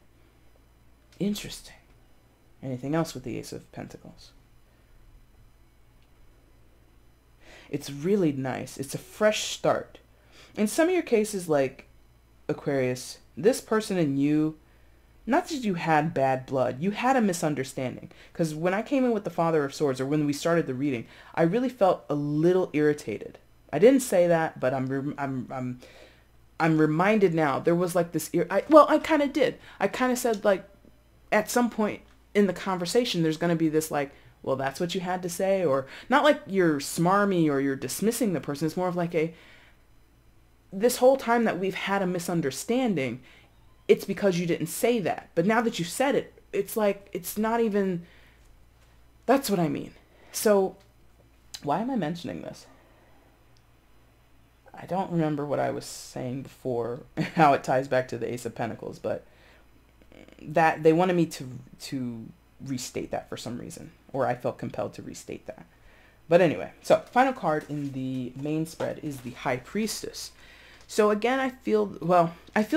Interesting. Anything else with the Ace of Pentacles? It's really nice. It's a fresh start. In some of your cases, like Aquarius, this person and you, not that you had bad blood, you had a misunderstanding. Because when I came in with the Father of Swords, or when we started the reading, I really felt a little irritated. I didn't say that, but I'm reminded now. There was like this, I kind of did. I kind of said, like, at some point in the conversation, there's going to be this like, well, that's what you had to say, or not like you're smarmy or you're dismissing the person. It's more of like this whole time that we've had a misunderstanding, it's because you didn't say that. But now that you said it, it's like, it's not even, that's what I mean. So why am I mentioning this? I don't remember what I was saying before, how it ties back to the Ace of Pentacles, but that they wanted me to restate that for some reason, or I felt compelled to restate that. But anyway, so final card in the main spread is the High Priestess. So again, I feel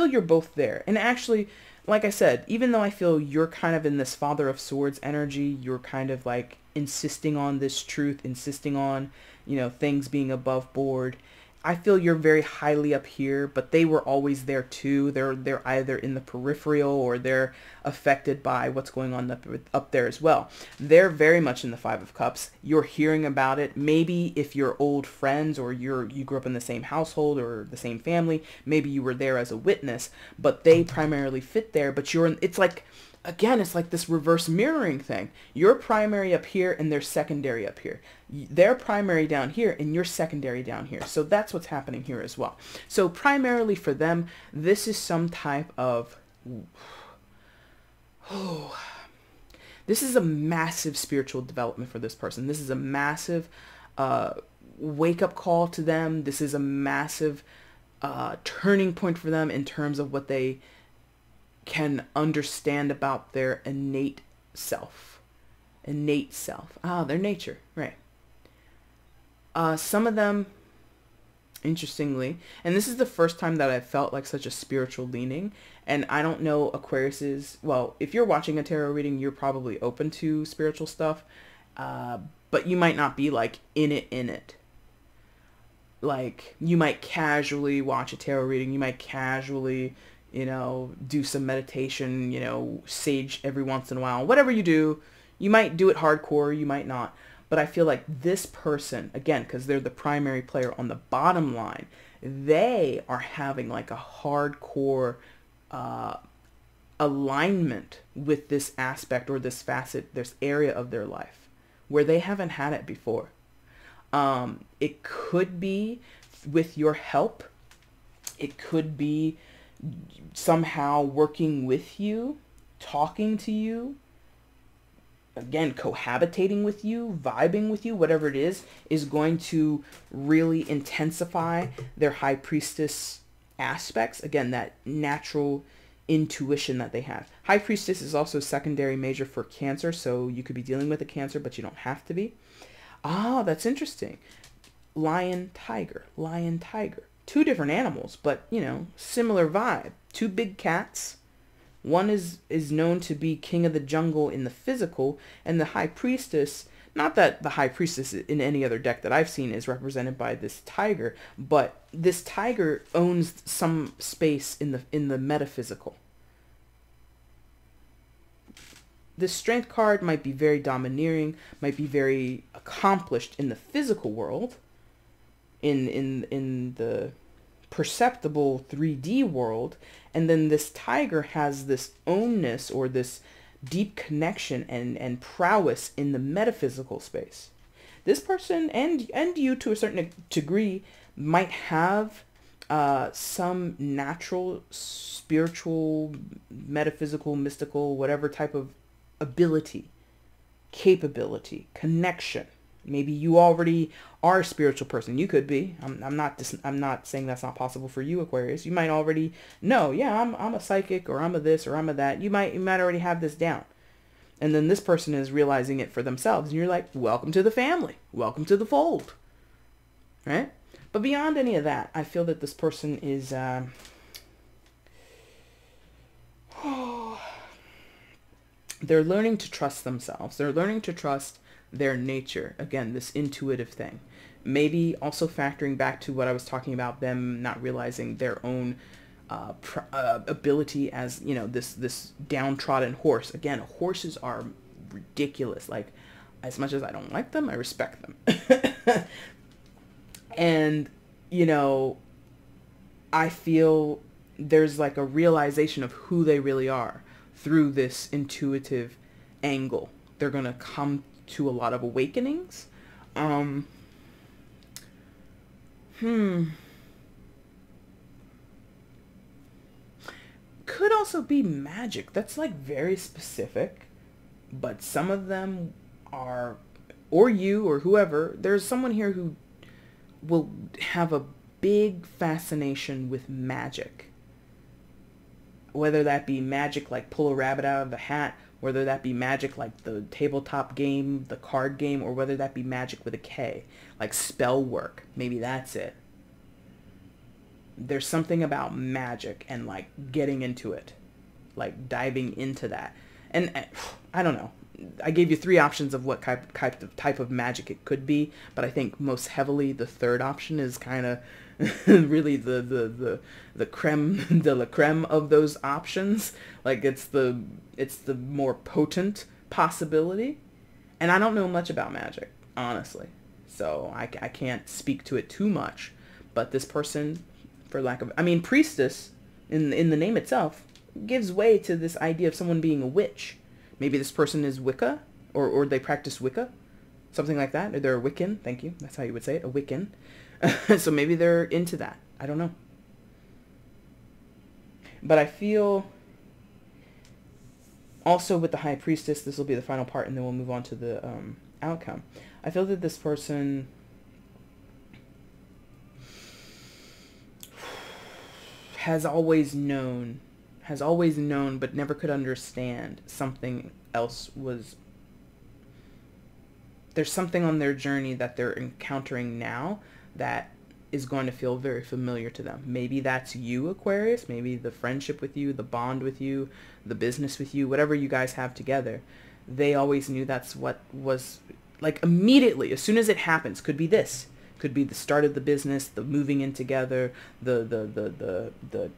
you're both there. And actually, like I said, even though I feel you're kind of in this Father of Swords energy, you're kind of like insisting on this truth, insisting on, you know, things being above board. I feel you're very highly up here, but they were always there too. They're either in the peripheral or they're affected by what's going on up there as well. They're very much in the Five of Cups. You're hearing about it. Maybe if you're old friends or you grew up in the same household or the same family, maybe you were there as a witness, but they primarily fit there. But it's like, again, it's like this reverse mirroring thing. You're primary up here and they're secondary up here. They're primary down here and you're secondary down here. So that's what's happening here as well. So primarily for them, this is some type of, this is a massive spiritual development for this person. This is a massive wake-up call to them. This is a massive turning point for them in terms of what they can understand about their innate self. Their nature, right. Some of them, interestingly, and this is the first time that I've felt like such a spiritual leaning, and I don't know Aquarius's, well, if you're watching a tarot reading, you're probably open to spiritual stuff, but you might not be like in it. Like, you might casually watch a tarot reading, you might casually, you know, do some meditation, you know, sage every once in a while. Whatever you do, you might do it hardcore, you might not. But I feel like this person, again, because they're the primary player on the bottom line, they are having like a hardcore alignment with this aspect or this facet, this area of their life where they haven't had it before. It could be with your help. It could be somehow working with you, talking to you, again, cohabitating with you, vibing with you, whatever it is going to really intensify their high priestess aspects. Again, that natural intuition that they have. High priestess is also secondary major for Cancer, so you could be dealing with a Cancer, but you don't have to be. Ah, that's interesting. Lion, tiger, lion, tiger. Two different animals, but, you know, similar vibe. Two big cats. One is known to be king of the jungle in the physical, and the high priestess, not that the high priestess in any other deck that I've seen is represented by this tiger, but this tiger owns some space in the metaphysical. This strength card might be very domineering, might be very accomplished in the physical world, in the perceptible 3D world, and then this tiger has this ownness or this deep connection and prowess in the metaphysical space. This person and you to a certain degree might have some natural, spiritual, metaphysical, mystical, whatever type of ability, capability, connection. Maybe you already are a spiritual person. You could be. I'm not saying that's not possible for you, Aquarius. You might already know, yeah, I'm a psychic, or I'm a this, or I'm a that. You might already have this down. And then this person is realizing it for themselves. And you're like, welcome to the family. Welcome to the fold. Right? But beyond any of that, I feel that this person is they're learning to trust themselves. They're learning to trust their nature. Again, this intuitive thing. Maybe also factoring back to what I was talking about, them not realizing their own ability as, you know, this downtrodden horse. Again, horses are ridiculous. Like, as much as I don't like them, I respect them. And, you know, I feel there's like a realization of who they really are through this intuitive angle. They're going to come to a lot of awakenings. Could also be magic. That's like very specific, but some of them are, or you or whoever, there's someone here who will have a big fascination with magic. Whether that be magic like pull a rabbit out of the hat, whether that be magic like the tabletop game, the card game, or whether that be magic with a K, like spell work. Maybe that's it. There's something about magic and like getting into it, like diving into that. And I don't know. I gave you 3 options of what type of magic it could be, but I think most heavily the third option is kind of really the creme de la creme of those options. Like it's the more potent possibility. And I don't know much about magic, honestly, so I can't speak to it too much. But this person, for lack of, I mean, priestess in the name itself gives way to this idea of someone being a witch. Maybe this person is Wicca, or they practice Wicca, something like that. Or they're a Wiccan. Thank you. That's how you would say it, a Wiccan. So maybe they're into that. I don't know. But I feel also with the High Priestess, this will be the final part, and then we'll move on to the outcome. I feel that this person has always known, but never could understand something else was. There's something on their journey that they're encountering now that is going to feel very familiar to them. Maybe that's you, Aquarius. Maybe the friendship with you, the bond with you, the business with you, whatever you guys have together. They always knew that's what was, like, immediately, as soon as it happens, could be this. Could be the start of the business, the moving in together, the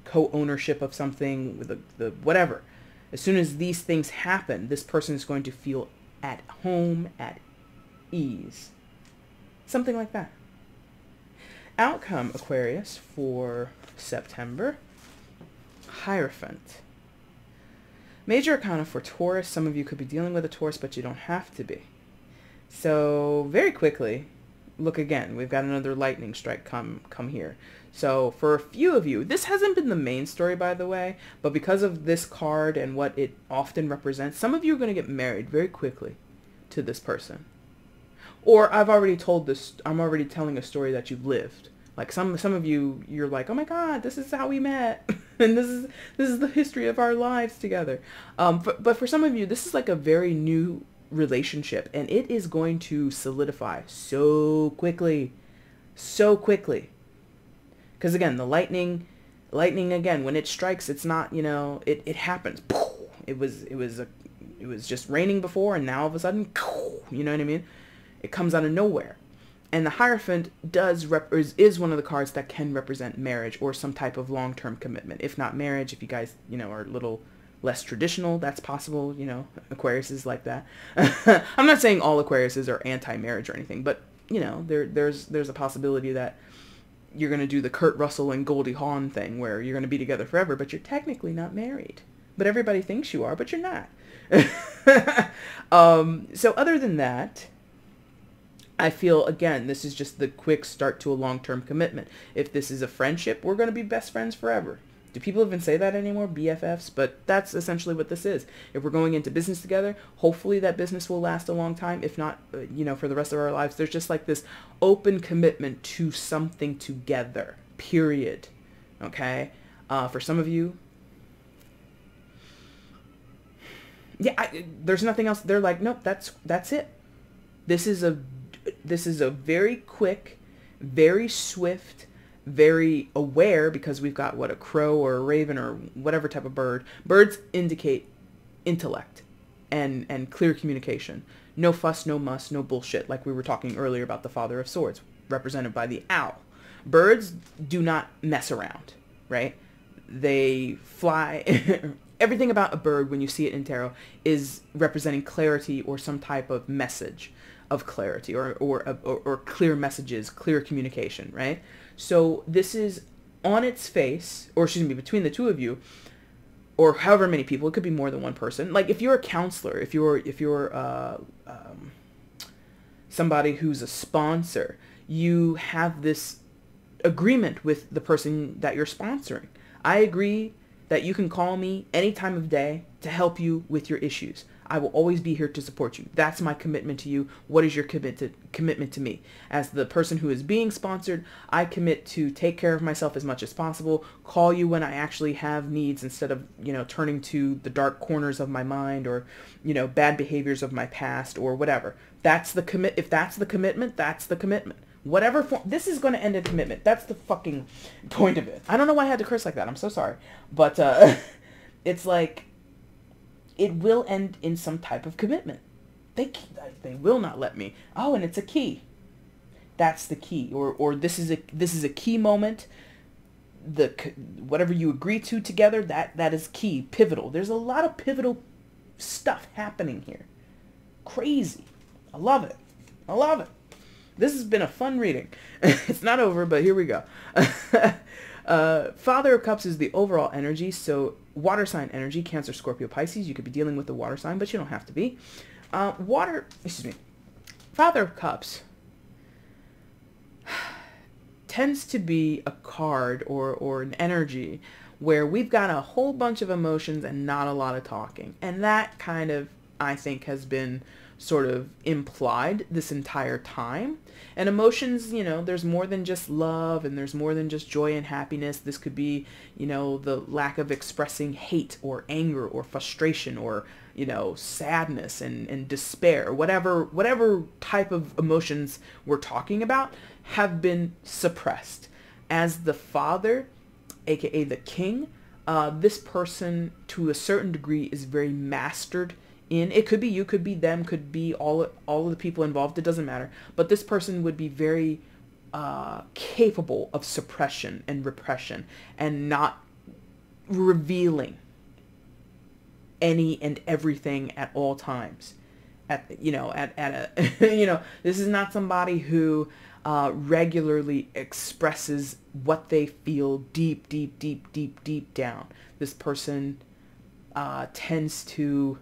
co-ownership of something, the whatever. As soon as these things happen, this person is going to feel at home, at ease. Something like that. Outcome, Aquarius, for September. Hierophant. Major Arcana for Taurus. Some of you could be dealing with a Taurus, but you don't have to be. So, very quickly, look again. We've got another lightning strike come here. So, for a few of you, this hasn't been the main story, by the way, but because of this card and what it often represents, some of you are going to get married very quickly. to this person. Or I'm already telling a story that you've lived. Like some of you, you're like, oh my God, this is how we met. And this is the history of our lives together. But for some of you, this is like a very new relationship, and it is going to solidify so quickly. So quickly. Because again, the lightning again, when it strikes, it's not, it happens. It was just raining before, and now all of a sudden, you know what I mean? It comes out of nowhere. And the Hierophant is one of the cards that can represent marriage or some type of long-term commitment. If not marriage, if you guys, are a little less traditional, that's possible. Aquarius is like that. I'm not saying all Aquariuses are anti-marriage or anything, but there's a possibility that you're going to do the Kurt Russell and Goldie Hawn thing where you're going to be together forever, but you're technically not married. But everybody thinks you are, but you're not. So other than that, I feel, again, this is just the quick start to a long-term commitment. If this is a friendship, we're going to be best friends forever. Do people even say that anymore? BFFs? But that's essentially what this is. If we're going into business together, hopefully that business will last a long time. If not, for the rest of our lives, there's just like this open commitment to something together, period. Okay? For some of you, there's nothing else. They're like, nope, that's it. This is a very quick, very swift, very aware, because we've got a crow or a raven or whatever type of bird. Birds indicate intellect and clear communication. No fuss, no muss, no bullshit, like we were talking earlier about the Father of Swords, represented by the owl. Birds do not mess around, right? They fly. Everything about a bird, when you see it in tarot, is representing clarity or some type of message of clarity or clear messages, clear communication, right? So this is on its face, or excuse me, between the two of you, or however many people. It could be more than one person. Like if you're a counselor, if you're somebody who's a sponsor, you have this agreement with the person that you're sponsoring. I agree that you can call me any time of day to help you with your issues. I will always be here to support you. That's my commitment to you. What is your commitment to me? As the person who is being sponsored, I commit to take care of myself as much as possible, call you when I actually have needs instead of, turning to the dark corners of my mind or, bad behaviors of my past or whatever. That's the if that's the commitment, that's the commitment. Whatever form, this is going to end in commitment. That's the fucking point of it. I don't know why I had to curse like that. I'm so sorry. But it's like, it will end in some type of commitment. They will not let me. Oh, and it's a key. That's the key. Or this is a key moment. Whatever you agree to together, that is key, pivotal. There's a lot of pivotal stuff happening here. Crazy. I love it. I love it. This has been a fun reading. It's not over, but here we go. Father of Cups is the overall energy, so water sign energy, Cancer, Scorpio, Pisces. You could be dealing with the water sign, but you don't have to be. Father of Cups tends to be a card or an energy where we've got a whole bunch of emotions and not a lot of talking. And that kind of, I think, has been sort of implied this entire time. And emotions, there's more than just love, and there's more than just joy and happiness. This could be, the lack of expressing hate or anger or frustration or, sadness and despair. Whatever type of emotions we're talking about have been suppressed. As the Father, aka the King, this person to a certain degree is very mastered in. It could be you, could be them, could be all of the people involved. It doesn't matter. But this person would be very capable of suppression and repression and not revealing any and everything at all times. This is not somebody who regularly expresses what they feel deep down. This person tends to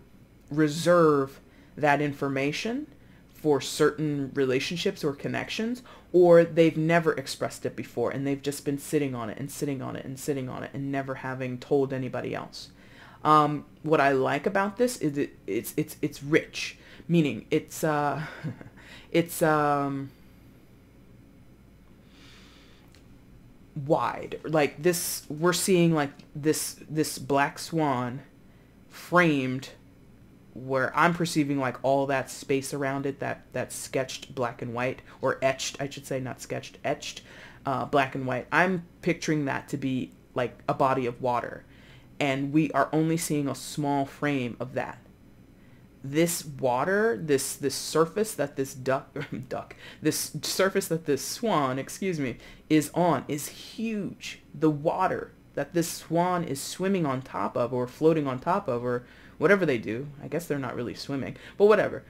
reserve that information for certain relationships or connections, or they've never expressed it before and they've just been sitting on it and sitting on it and sitting on it and never having told anybody else. What I like about this is it's rich, meaning it's it's wide. Like this, we're seeing like this black swan framed, where I'm perceiving like all that space around it, that sketched black and white, or etched, I should say, not sketched, etched, black and white. I'm picturing that to be like a body of water, and we are only seeing a small frame of that. This water, this surface that this this surface that this swan, excuse me, is on is huge. The water that this swan is swimming on top of, or floating on top of, or whatever they do, I guess they're not really swimming, but whatever,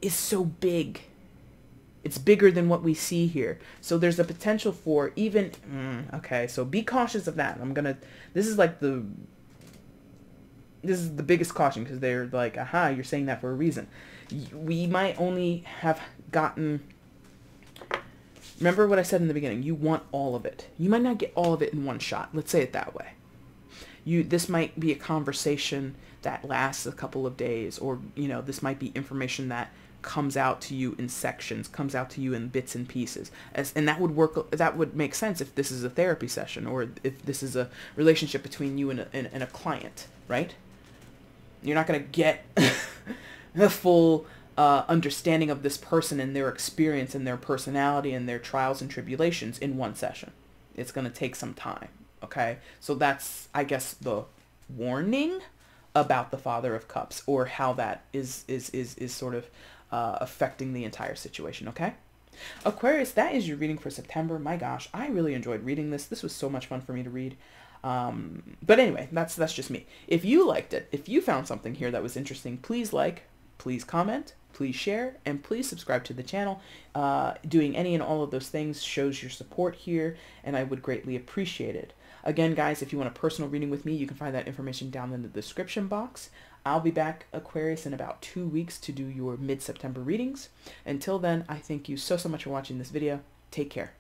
is so big. It's bigger than what we see here. So there's a potential for even, okay, so be cautious of that. This is the biggest caution, because they're like, aha, you're saying that for a reason. We might only have gotten, remember what I said in the beginning, you want all of it. You might not get all of it in one shot. Let's say it that way. This might be a conversation that lasts a couple of days, or, this might be information that comes out to you in sections, comes out to you in bits and pieces. And that would make sense if this is a therapy session, or if this is a relationship between you and a client, right? You're not going to get the full understanding of this person and their experience and their personality and their trials and tribulations in one session. It's going to take some time, okay? So that's, I guess, the warning about the Father of Cups, or how that is sort of affecting the entire situation, okay? Aquarius, that is your reading for September. My gosh, I really enjoyed reading this. This was so much fun for me to read. But anyway, that's just me. If you liked it, if you found something here that was interesting, please like, please comment, please share, and please subscribe to the channel. Doing any and all of those things shows your support here, and I would greatly appreciate it. Again, guys, if you want a personal reading with me, you can find that information down in the description box. I'll be back, Aquarius, in about 2 weeks to do your mid-September readings. Until then, I thank you so much for watching this video. Take care.